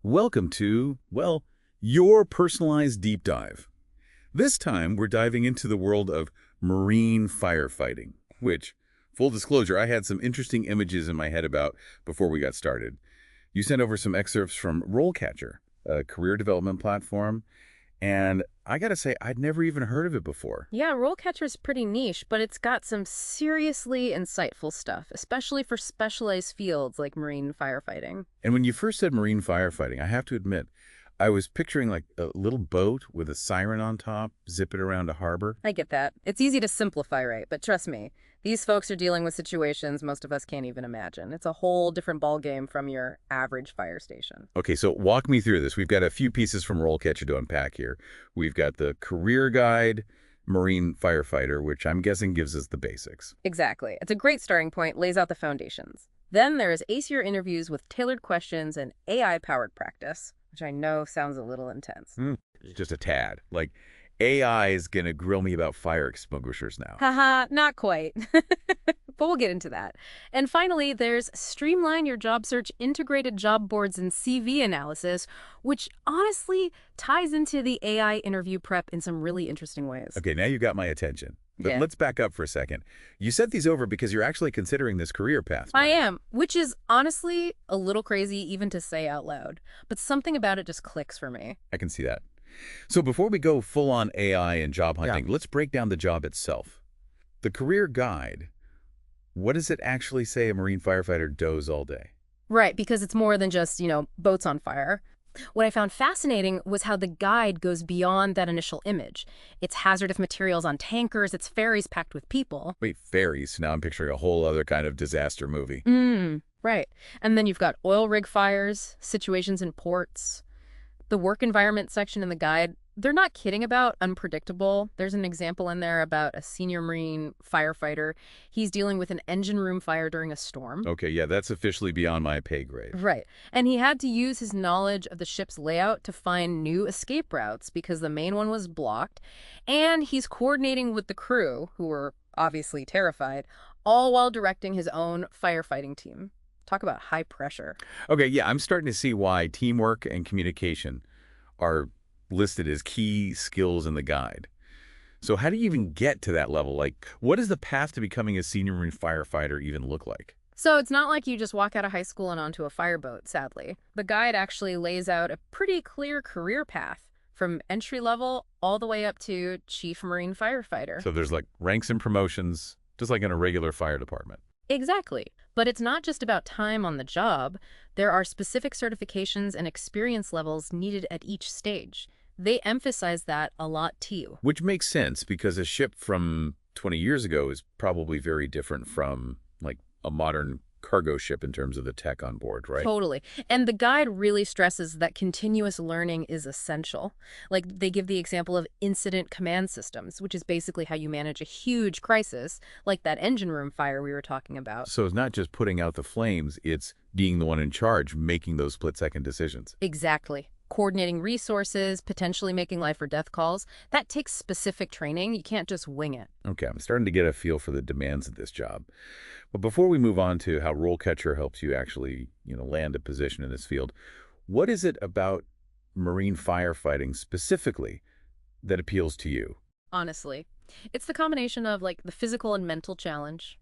Welcome to, well, your personalized deep dive. This time, we're diving into the world of marine firefighting, which, full disclosure, I had some interesting images in my head about before we got started. You sent over some excerpts from RoleCatcher, a career development platform, and I gotta say, I'd never even heard of it before. Yeah, RoleCatcher's pretty niche, but it's got some seriously insightful stuff, especially for specialized fields like marine firefighting. And when you first said marine firefighting, I have to admit, I was picturing like a little boat with a siren on top, zipping around a harbor. I get that. It's easy to simplify, right? But trust me, these folks are dealing with situations most of us can't even imagine. It's a whole different ballgame from your average fire station. Okay, so walk me through this. We've got a few pieces from RoleCatcher to unpack here. We've got the career guide, Marine Firefighter, which I'm guessing gives us the basics. Exactly. It's a great starting point, lays out the foundations. Then there's Ace Your interviews with tailored questions and AI-powered practice, which I know sounds a little intense. Just a tad. Like, AI is going to grill me about fire extinguishers now. Haha, not quite. But we'll get into that. And finally, there's Streamline Your Job Search Integrated Job Boards and CV Analysis, which honestly ties into the AI interview prep in some really interesting ways. Okay, now you got my attention. But Yeah. let's back up for a second. You sent these over because you're actually considering this career path, I right? am, which is honestly a little crazy even to say out loud. But something about it just clicks for me. I can see that. So before we go full-on AI and job hunting, let's break down the job itself. The career guide, what does it actually say a marine firefighter does all day? Right, because it's more than just, boats on fire. What I found fascinating was how the guide goes beyond that initial image. It's hazardous materials on tankers, it's ferries packed with people. Wait, ferries. Now I'm picturing a whole other kind of disaster movie. Right. And then you've got oil rig fires, situations in ports. The work environment section in the guide, they're not kidding about unpredictable. There's an example in there about a senior marine firefighter. He's dealing with an engine room fire during a storm. Okay, yeah, that's officially beyond my pay grade. Right. And he had to use his knowledge of the ship's layout to find new escape routes because the main one was blocked. And he's coordinating with the crew, who were obviously terrified, all while directing his own firefighting team. Talk about high pressure. Okay, yeah, I'm starting to see why teamwork and communication are listed as key skills in the guide. So how do you even get to that level? Like, what does the path to becoming a senior marine firefighter even look like? So it's not like you just walk out of high school and onto a fireboat, sadly. The guide actually lays out a pretty clear career path from entry level all the way up to chief marine firefighter. So there's like ranks and promotions, just like in a regular fire department. Exactly. But it's not just about time on the job. There are specific certifications and experience levels needed at each stage. They emphasize that a lot too. Which makes sense because a ship from 20 years ago is probably very different from like a modern cargo ship in terms of the tech on board, right? Totally. And the guide really stresses that continuous learning is essential. Like they give the example of incident command systems, which is basically how you manage a huge crisis, like that engine room fire we were talking about. So it's not just putting out the flames, it's being the one in charge, making those split-second decisions. Exactly. Coordinating resources, potentially making life or death calls. That takes specific training. You can't just wing it. Okay, I'm starting to get a feel for the demands of this job. But before we move on to how RoleCatcher helps you actually, land a position in this field, what is it about marine firefighting specifically that appeals to you? Honestly, it's the combination of like the physical and mental challenge,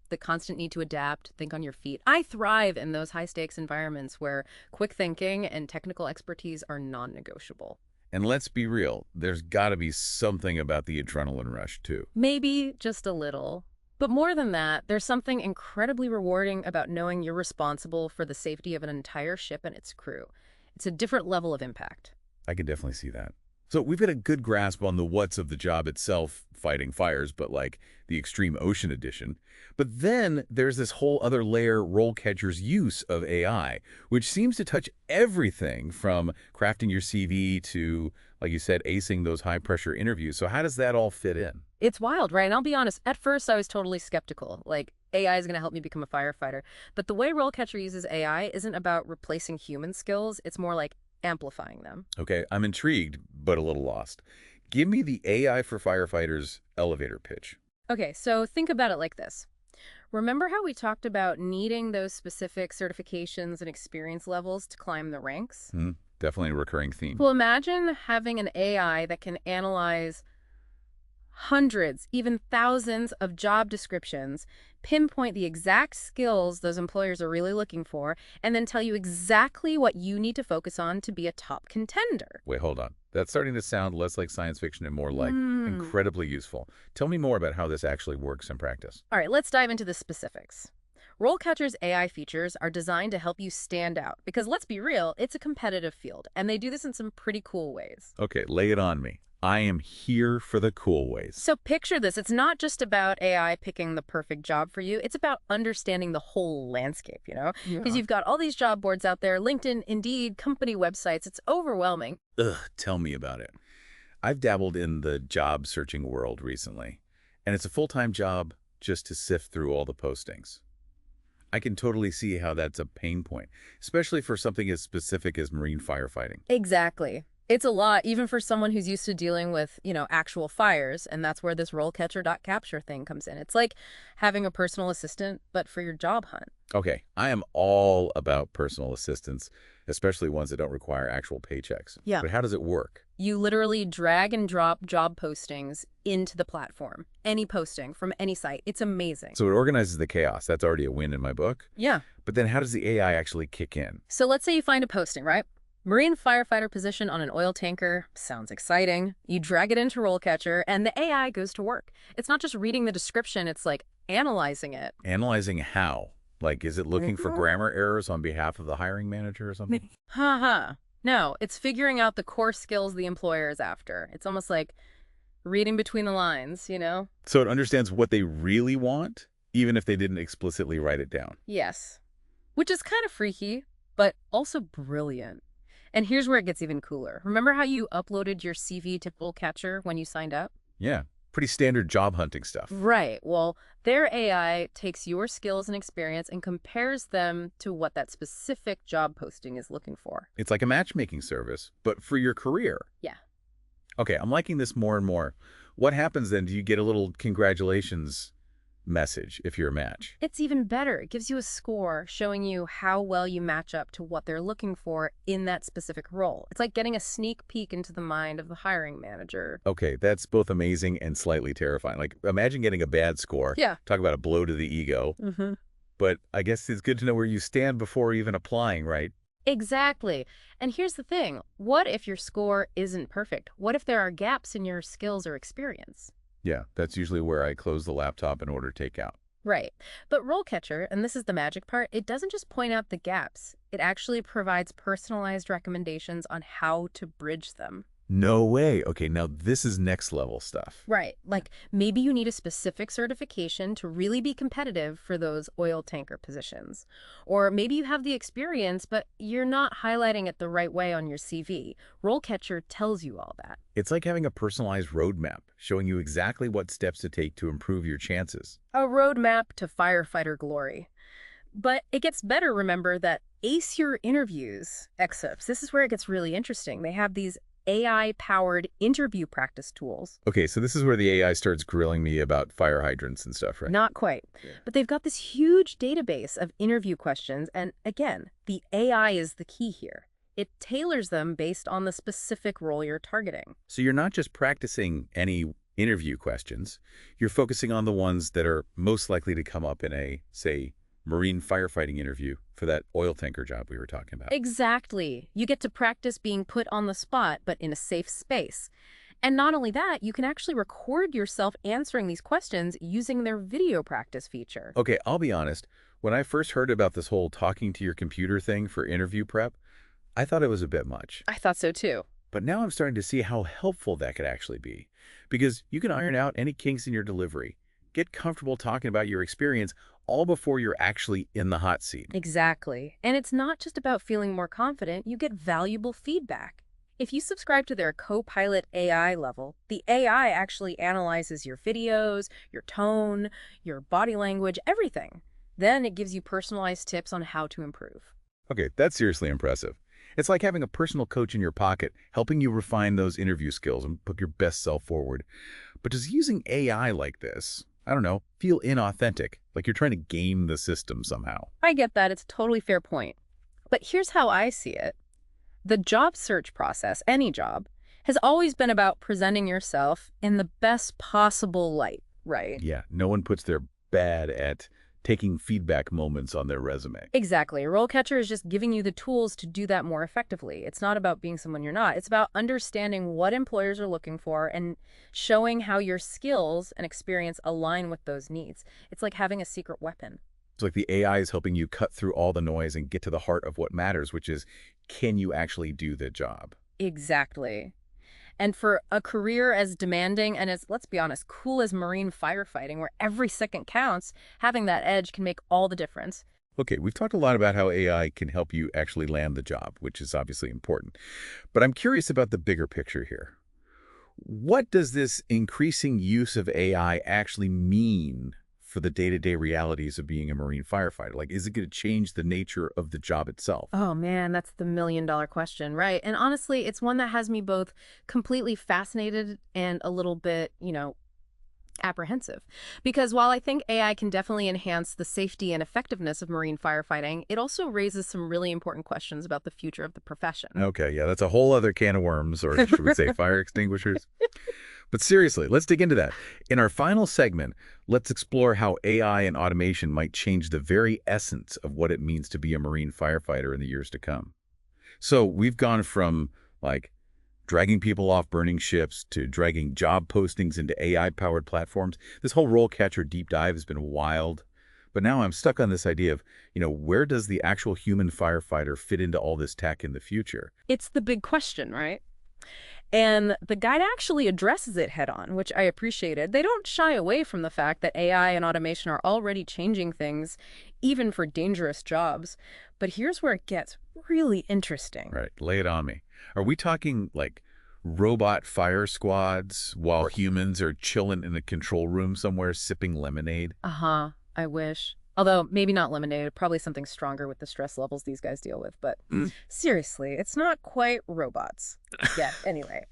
the constant need to adapt, think on your feet. I thrive in those high stakes environments where quick thinking and technical expertise are non-negotiable. And let's be real, there's got to be something about the adrenaline rush, too. Maybe just a little. But more than that, there's something incredibly rewarding about knowing you're responsible for the safety of an entire ship and its crew. It's a different level of impact. I can definitely see that. So we've got a good grasp on the what's of the job itself, fighting fires, but like the extreme ocean edition. But then there's this whole other layer, RoleCatcher's use of AI, which seems to touch everything from crafting your CV to, like you said, acing those high-pressure interviews. So how does that all fit in? It's wild, right? And I'll be honest, at first I was totally skeptical. Like, AI is going to help me become a firefighter. But the way RoleCatcher uses AI isn't about replacing human skills. It's more like amplifying them. Okay, I'm intrigued, but a little lost. Give me the AI for firefighters elevator pitch. Okay, so think about it like this. Remember how we talked about needing those specific certifications and experience levels to climb the ranks? Hmm, definitely a recurring theme. Well, imagine having an AI that can analyze hundreds, even thousands of job descriptions, pinpoint the exact skills those employers are really looking for, and then tell you exactly what you need to focus on to be a top contender. Wait, hold on. That's starting to sound less like science fiction and more like Hmm. incredibly useful. Tell me more about how this actually works in practice. All right, let's dive into the specifics. RoleCatcher's AI features are designed to help you stand out because let's be real, it's a competitive field, and they do this in some pretty cool ways. Okay, lay it on me. I am here for the cool ways. So picture this. It's not just about AI picking the perfect job for you. It's about understanding the whole landscape, Because Yeah. you've got all these job boards out there, LinkedIn, Indeed, company websites. It's overwhelming. Ugh, tell me about it. I've dabbled in the job searching world recently, and it's a full-time job just to sift through all the postings. I can totally see how that's a pain point, especially for something as specific as marine firefighting. Exactly. It's a lot, even for someone who's used to dealing with, actual fires, and that's where this RoleCatcher.capture thing comes in. It's like having a personal assistant, but for your job hunt. Okay, I am all about personal assistants, especially ones that don't require actual paychecks. Yeah. But how does it work? You literally drag and drop job postings into the platform. Any posting from any site. It's amazing. So it organizes the chaos. That's already a win in my book. Yeah. But then how does the AI actually kick in? So let's say you find a posting, right? Marine firefighter position on an oil tanker. Sounds exciting. You drag it into RoleCatcher, and the AI goes to work. It's not just reading the description, it's like analyzing it. Analyzing how? Like, is it looking for grammar errors on behalf of the hiring manager or something? Haha. No, it's figuring out the core skills the employer is after. It's almost like reading between the lines. So it understands what they really want, even if they didn't explicitly write it down. Yes. Which is kind of freaky, but also brilliant. And here's where it gets even cooler. Remember how you uploaded your CV to RoleCatcher when you signed up? Yeah, pretty standard job hunting stuff. Right. Well, their AI takes your skills and experience and compares them to what that specific job posting is looking for. It's like a matchmaking service, but for your career. Yeah. Okay, I'm liking this more and more. What happens then? Do you get a little congratulations message if you're a match? It's even better. It gives you a score showing you how well you match up to what they're looking for in that specific role. It's like getting a sneak peek into the mind of the hiring manager. Okay, that's both amazing and slightly terrifying. Like, imagine getting a bad score. Yeah. Talk about a blow to the ego. Mm-hmm. But I guess it's good to know where you stand before even applying, right? Exactly. And here's the thing. What if your score isn't perfect? What if there are gaps in your skills or experience? Yeah, that's usually where I close the laptop and order takeout. Right. But RoleCatcher, and this is the magic part, it doesn't just point out the gaps. It actually provides personalized recommendations on how to bridge them. No way. Okay, now this is next level stuff. Right. Like maybe you need a specific certification to really be competitive for those oil tanker positions. Or maybe you have the experience, but you're not highlighting it the right way on your CV. RoleCatcher tells you all that. It's like having a personalized roadmap, showing you exactly what steps to take to improve your chances. A roadmap to firefighter glory. But it gets better, remember, that Ace Your Interviews excerpts. This is where it gets really interesting. They have these AI-powered interview practice tools. Okay, so this is where the AI starts grilling me about fire hydrants and stuff, right? Not quite. Yeah. But they've got this huge database of interview questions. And again, the AI is the key here. It tailors them based on the specific role you're targeting. So you're not just practicing any interview questions. You're focusing on the ones that are most likely to come up in a, say, marine firefighting interview for that oil tanker job we were talking about. Exactly. You get to practice being put on the spot, but in a safe space. And not only that, you can actually record yourself answering these questions using their video practice feature. Okay, I'll be honest. When I first heard about this whole talking to your computer thing for interview prep, I thought it was a bit much. I thought so too. But now I'm starting to see how helpful that could actually be. Because you can iron out any kinks in your delivery, get comfortable talking about your experience all before you're actually in the hot seat. Exactly. And it's not just about feeling more confident, you get valuable feedback. If you subscribe to their Copilot AI level, the AI actually analyzes your videos, your tone, your body language, everything. Then it gives you personalized tips on how to improve. Okay, that's seriously impressive. It's like having a personal coach in your pocket, helping you refine those interview skills and put your best self forward. But does using AI like this I don't know, feel inauthentic, like you're trying to game the system somehow. I get that. It's a totally fair point. But here's how I see it. The job search process, any job, has always been about presenting yourself in the best possible light, right? Yeah, no one puts their bad at taking feedback moments on their resume. Exactly. RoleCatcher is just giving you the tools to do that more effectively. It's not about being someone you're not. It's about understanding what employers are looking for and showing how your skills and experience align with those needs. It's like having a secret weapon. It's like the AI is helping you cut through all the noise and get to the heart of what matters, which is, can you actually do the job? Exactly. And for a career as demanding and as, let's be honest, cool as marine firefighting, where every second counts, having that edge can make all the difference. Okay, we've talked a lot about how AI can help you actually land the job, which is obviously important. But I'm curious about the bigger picture here. What does this increasing use of AI actually mean for the day-to-day realities of being a marine firefighter? Like, is it going to change the nature of the job itself? Oh man, that's the million-dollar question, right? And honestly, it's one that has me both completely fascinated and a little bit, apprehensive. Because while I think AI can definitely enhance the safety and effectiveness of marine firefighting, it also raises some really important questions about the future of the profession. Okay, yeah, that's a whole other can of worms, or should we say fire extinguishers? But seriously, let's dig into that. In our final segment, let's explore how AI and automation might change the very essence of what it means to be a marine firefighter in the years to come. So we've gone from, like, dragging people off burning ships to dragging job postings into AI-powered platforms. This whole RoleCatcher deep dive has been wild. But now I'm stuck on this idea of, where does the actual human firefighter fit into all this tech in the future? It's the big question, right? And the guide actually addresses it head on, which I appreciated. They don't shy away from the fact that AI and automation are already changing things, even for dangerous jobs. But here's where it gets really interesting. Right, lay it on me. Are we talking like robot fire squads while humans are chilling in a control room somewhere sipping lemonade? Uh-huh, I wish. Although, maybe not lemonade, probably something stronger with the stress levels these guys deal with. But seriously, it's not quite robots yet. Anyway,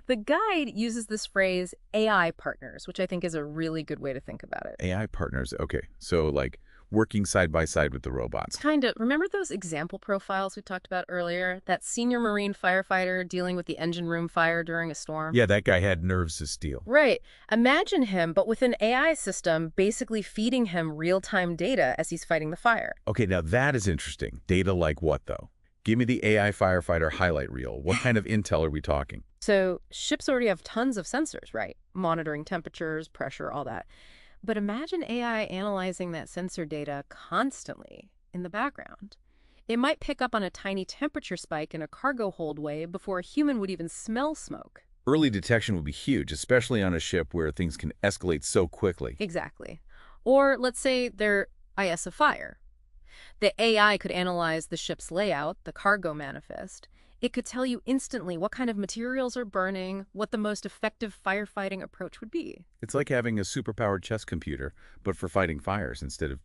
the guide uses this phrase, AI partners, which I think is a really good way to think about it. AI partners, okay. So like working side by side with the robots. Kind of. Remember those example profiles we talked about earlier? That senior marine firefighter dealing with the engine room fire during a storm? Yeah, that guy had nerves of steel. Right. Imagine him, but with an AI system basically feeding him real-time data as he's fighting the fire. Okay, now that is interesting. Data like what, though? Give me the AI firefighter highlight reel. What kind of intel are we talking? So ships already have tons of sensors, right? Monitoring temperatures, pressure, all that. But imagine AI analyzing that sensor data constantly in the background. It might pick up on a tiny temperature spike in a cargo hold way before a human would even smell smoke. Early detection would be huge, especially on a ship where things can escalate so quickly. Exactly. Or let's say there is a fire. The AI could analyze the ship's layout, the cargo manifest. It could tell you instantly what kind of materials are burning, what the most effective firefighting approach would be. It's like having a superpowered chess computer, but for fighting fires instead of,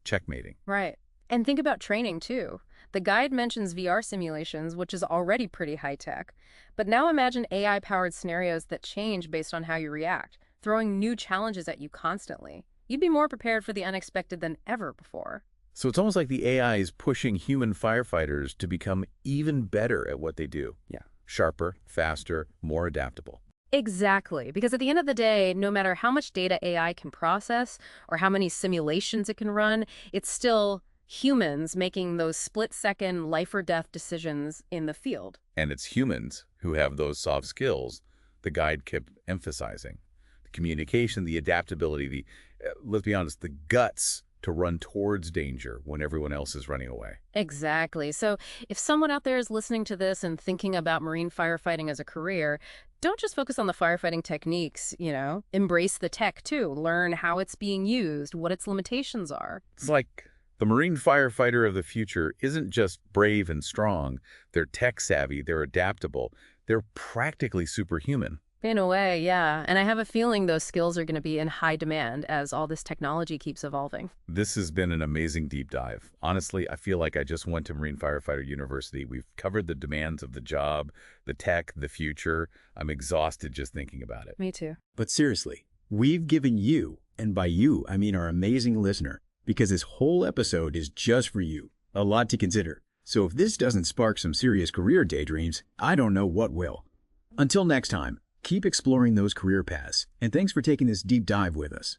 checkmating. Right. And think about training, too. The guide mentions VR simulations, which is already pretty high-tech. But now imagine AI-powered scenarios that change based on how you react, throwing new challenges at you constantly. You'd be more prepared for the unexpected than ever before. So it's almost like the AI is pushing human firefighters to become even better at what they do. Yeah. Sharper, faster, more adaptable. Exactly. Because at the end of the day, no matter how much data AI can process or how many simulations it can run, it's still humans making those split-second life or death decisions in the field. And it's humans who have those soft skills the guide kept emphasizing. The communication, the adaptability, let's be honest, the guts to run towards danger when everyone else is running away. Exactly. So if someone out there is listening to this and thinking about marine firefighting as a career, don't just focus on the firefighting techniques, Embrace the tech, too. Learn how it's being used, what its limitations are. It's like the marine firefighter of the future isn't just brave and strong. They're tech-savvy, they're adaptable, they're practically superhuman. In a way, yeah. And I have a feeling those skills are going to be in high demand as all this technology keeps evolving. This has been an amazing deep dive. Honestly, I feel like I just went to Marine Firefighter University. We've covered the demands of the job, the tech, the future. I'm exhausted just thinking about it. Me too. But seriously, we've given you And by you, I mean our amazing listener, because this whole episode is just for you. A lot to consider. So if this doesn't spark some serious career daydreams, I don't know what will. Until next time, keep exploring those career paths, and thanks for taking this deep dive with us.